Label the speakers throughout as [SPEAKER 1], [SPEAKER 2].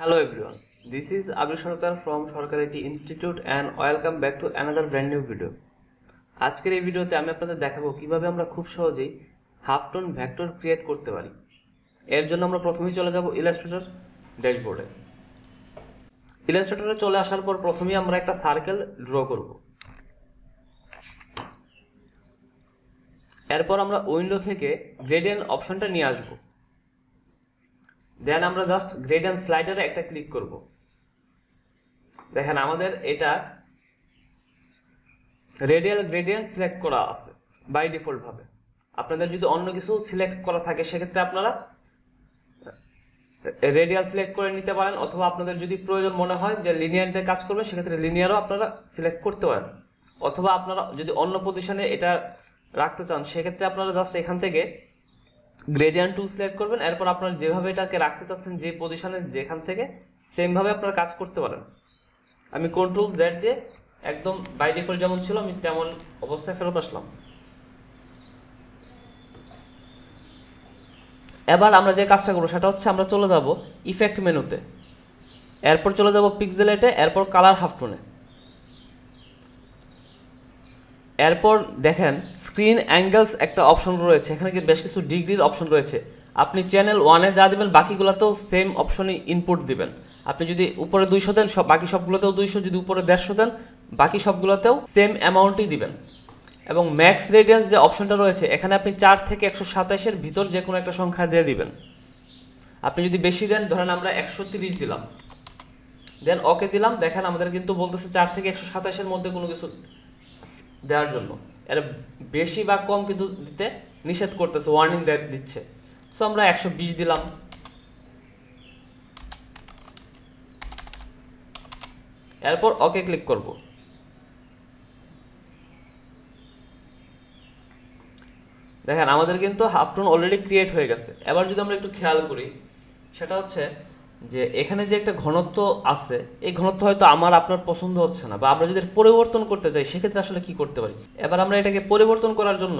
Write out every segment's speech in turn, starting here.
[SPEAKER 1] Hello everyone, this is Abdul Sarkar from Sarkar IT Institute and welcome back to another brand new video. আজকের এই ভিডিওতে আমি আপনাদের দেখাবো কিভাবে আমরা খুব সহজেই হাফ টোন ভেক্টর ক্রিয়েট করতে পারি। এর জন্য আমরা প্রথমেই চলে যাব ইলাস্ট্রেটর ড্যাশবোর্ডে। ইলাস্ট্রেটরে চলে আসার পর প্রথমেই আমরা একটা সার্কেল ড্র করব। এরপর আমরা উইন্ডো থেকে গ্রেডিয়েন্ট অপশনটা নিয়ে আসব। দেন আমরা জাস্ট গ্রেডিয়েন্ট স্লাইডারে একটা ক্লিক করব। দেখেন আমাদের এটা রেডিয়াল গ্রেডিয়েন্ট সিলেক্ট করা আছে বাই ডিফল্ট ভাবে। আপনাদের যদি অন্য কিছু সিলেক্ট করা থাকে সেক্ষেত্রে আপনারা রেডিয়াল সিলেক্ট করে নিতে পারেন, অথবা আপনাদের যদি প্রয়োজন মনে হয় যে লিনিয়ার দিয়ে কাজ করবে সেক্ষেত্রে লিনিয়ারও আপনারা সিলেক্ট করতে পারেন, অথবা আপনারা যদি অন্য পজিশনে এটা রাখতে চান সেক্ষেত্রে আপনারা জাস্ট এখান থেকে গ্রেডিয়েন্ট টুল সিলেক্ট করবেন। এরপর আপনারা যেভাবে এটাকে রাখতে চাচ্ছেন যে পজিশনে যেখান থেকে সেমভাবে আপনারা কাজ করতে পারেন। আমি কন্ট্রোল জেড দিয়ে একদম বাই ডিফল্ট যেমন ছিল আমি তেমন অবস্থায় ফেরত আসলাম। এবার আমরা যে কাজটা করবো সেটা হচ্ছে আমরা চলে যাব ইফেক্ট মেনুতে, এরপর চলে যাব পিক্সেলেটে, এরপর কালার হাফ টোনে। এরপর দেখেন স্ক্রিন অ্যাঙ্গেলস একটা অপশন রয়েছে, এখানে বেশ কিছু ডিগ্রির অপশন রয়েছে। আপনি চ্যানেল 1-এ যা দিবেন বাকিগুলোতেও সেম অপশনই ইনপুট দিবেন। আপনি যদি উপরে 200 দেন বাকি সবগুলোতেও 200, যদি উপরে 150 দেন বাকি সবগুলোতেও সেম অ্যামাউন্টই দিবেন। এবং ম্যাক্স রেডিয়াস যে অপশনটা রয়েছে এখানে আপনি 4 থেকে 127-এর ভিতর যে কোনো একটা সংখ্যা দিয়ে দিবেন। আপনি যদি বেশি দেন, ধরেন আমরা 130 দিলাম, দেন ওকে দিলাম, দেখেন আমাদের কিন্তু বলতেছে 4 থেকে 127-এর মধ্যে কোনো কিছু দেওয়ার জন্য। এর বেশি বা কম কিন্তু দিতে নিষেধ করতেছে, ওয়ার্নিং দিচ্ছে। সো আমরা 120 দিলাম। এরপর ওকে ক্লিক করব। দেখেন আমাদের কিন্তু হাফ টোন অলরেডি ক্রিয়েট হয়ে গেছে। এবার যদি আমরা একটু খেয়াল করি সেটা হচ্ছে যে এখানে যে একটা ঘনত্ব আছে, এই ঘনত্ব হয়তো আমার আপনার পছন্দ হচ্ছে না, বা আমরা যদি পরিবর্তন করতে চাই সেক্ষেত্রে আসলে কি করতে পারি। এবার আমরা এটাকে পরিবর্তন করার জন্য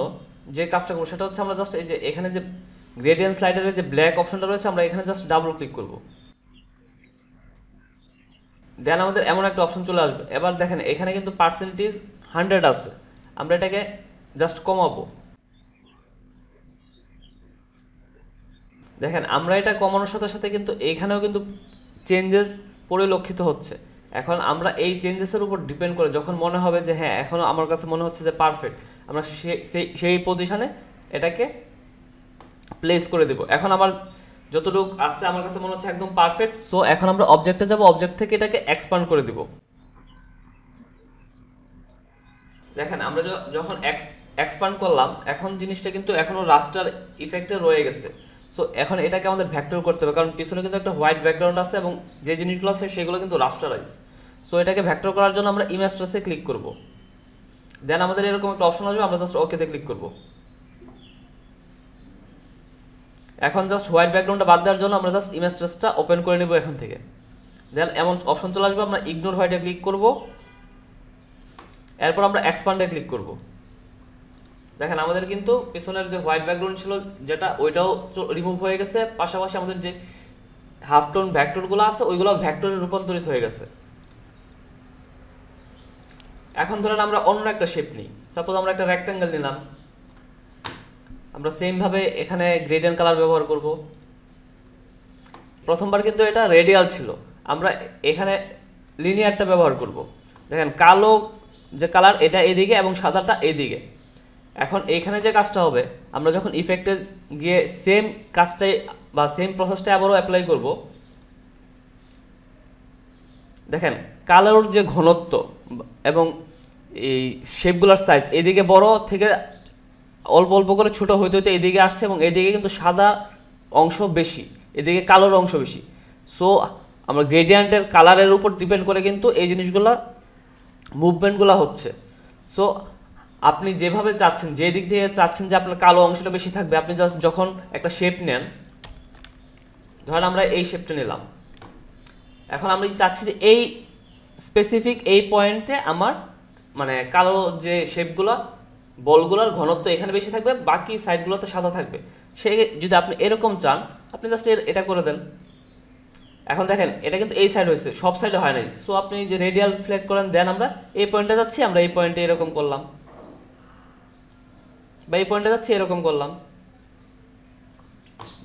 [SPEAKER 1] যে কাজটা করবো সেটা হচ্ছে আমরা জাস্ট এই যে এখানে যে গ্রেডিয়েন্ট স্লাইডারের যে ব্ল্যাক অপশনটা রয়েছে আমরা এখানে জাস্ট ডাবল ক্লিক করব। দেন আমাদের এমন একটা অপশন চলে আসবে। এবার দেখেন এখানে কিন্তু পার্সেন্টেজ 100 আছে, আমরা এটাকে জাস্ট কমাবো। দেখেন আমরা এটা কমানোর সাথে সাথে কিন্তু এইখানেও কিন্তু চেঞ্জেস পরিলক্ষিত হচ্ছে। এখন আমরা এই চেঞ্জেসের উপর ডিপেন্ড করে যখন মনে হবে যে হ্যাঁ এখনও আমার কাছে মনে হচ্ছে যে পারফেক্ট, আমরা সেই পজিশনে এটাকে প্লেস করে দেব। এখন আমার যতটুকু আছে আমার কাছে মনে হচ্ছে একদম পারফেক্ট। সো এখন আমরা অবজেক্টে যাব, অবজেক্ট থেকে এটাকে এক্সপান্ড করে দিব। দেখেন আমরা যখন এক্সপান্ড করলাম এখন জিনিসটা কিন্তু এখনো রাস্টার ইফেক্টে রয়ে গেছে। সো এখন এটাকে আমাদের ভেক্টর করতে হবে, কারণ পিছনে কিন্তু একটা হোয়াইট ব্যাকগ্রাউন্ড আছে এবং যে জিনিসগুলো আছে সেগুলো কিন্তু রাস্টারাইজ। সো এটাকে ভেক্টর করার জন্য আমরা ইমেজ ট্রেসে ক্লিক করব। দেন আমাদের এরকম একটা অপশন আসবে, আমরা জাস্ট ওকেতে ক্লিক করব। এখন জাস্ট হোয়াইট ব্যাকগ্রাউন্ডটা বাদ দেওয়ার জন্য আমরা জাস্ট ইমেজ ট্রেসটা ওপেন করে নেব এখান থেকে। দেন এমন অপশন চলে আসবে, আমরা ইগনোর হোয়াইটে ক্লিক করব। এরপর আমরা এক্সপান্ডে ক্লিক করব। দেখেন আমাদের কিন্তু পিছনের যে হোয়াইট ব্যাকগ্রাউন্ড ছিল যেটা ওইটাও রিমুভ হয়ে গেছে, পাশাপাশি আমাদের যে হাফ টোন ভেক্টরগুলো আছে ওইগুলো ভেক্টরে রূপান্তরিত হয়ে গেছে। এখন ধরেন আমরা অন্য একটা শেপ নিই, সাপোজ আমরা একটা রেক্ট্যাঙ্গেল নিলাম। আমরা সেম ভাবে এখানে গ্রেডিয়েন্ট কালার ব্যবহার করব। প্রথমবার কিন্তু এটা রেডিয়াল ছিল, আমরা এখানে লিনিয়ারটা ব্যবহার করব। দেখেন কালো যে কালার এটা এদিকে এবং সাদাটা এদিকে। এখন এইখানে যে কাজটা হবে, আমরা যখন ইফেক্টে গিয়ে সেম কাজটাই বা সেম প্রসেসটা আবারও অ্যাপ্লাই করব। দেখেন কালার যে ঘনত্ব এবং এই শেপগুলোর সাইজ এদিকে বড় থেকে অল্প অল্প করে ছোট হইতে হইতে এদিকে আসছে, এবং এদিকে কিন্তু সাদা অংশ বেশি, এদিকে কালোর অংশ বেশি। সো আমরা গ্রেডিয়েন্টের কালারের উপর ডিপেন্ড করে কিন্তু এই জিনিসগুলো মুভমেন্টগুলো হচ্ছে। সো আপনি যেভাবে চাচ্ছেন, যে দিক থেকে চাচ্ছেন যে আপনার কালো অংশটা বেশি থাকবে, আপনি জাস্ট যখন একটা শেপ নেন, ধরেন আমরা এই শেপটা নিলাম, এখন আমরা চাচ্ছি যে এই স্পেসিফিক এই পয়েন্টে আমার মানে কালো যে শেপগুলো বলগুলোর ঘনত্ব এখানে বেশি থাকবে, বাকি সাইডগুলোতে সাদা থাকবে। সে যদি আপনি এরকম চান আপনি জাস্ট এটা করে দেন। এখন দেখেন এটা কিন্তু এই সাইড হয়েছে, সব সাইডে হয় নাই। সো আপনি যে রেডিয়াল সিলেক্ট করেন, দেন আমরা এই পয়েন্টে যাচ্ছি, আমরা এই পয়েন্টে এরকম করলাম, বা এই পয়েন্টে যাচ্ছি এরকম করলাম।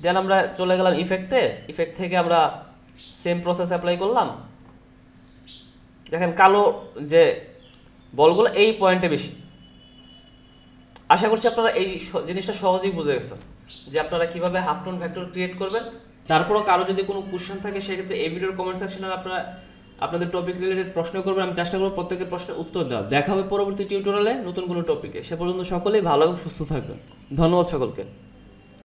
[SPEAKER 1] দেন আমরা চলে গেলাম ইফেক্টে, ইফেক্ট থেকে আমরা সেম প্রসেস অ্যাপ্লাই করলাম। দেখেন কালো যে বলগুলো এই পয়েন্টে বেশি। আশা করছি আপনারা এই জিনিসটা সহজেই বুঝে গেছেন যে আপনারা কিভাবে হাফ টোন ভেক্টর ক্রিয়েট করবেন। তারপরও কারো যদি কোনো কোশ্চেন থাকে সেক্ষেত্রে এই ভিডিওর কমেন্ট সেকশনে আপনারা আপনাদের টপিক রিলেটেড প্রশ্ন করবেন, আমি চেষ্টা করবো প্রত্যেকের প্রশ্নের উত্তর দেওয়া। দেখা হবে পরবর্তী টিউটোরিয়ালে নতুন কোনো টপিকে। সে পর্যন্ত সকলেই ভালো এবং সুস্থ থাকবেন। ধন্যবাদ সকলকে।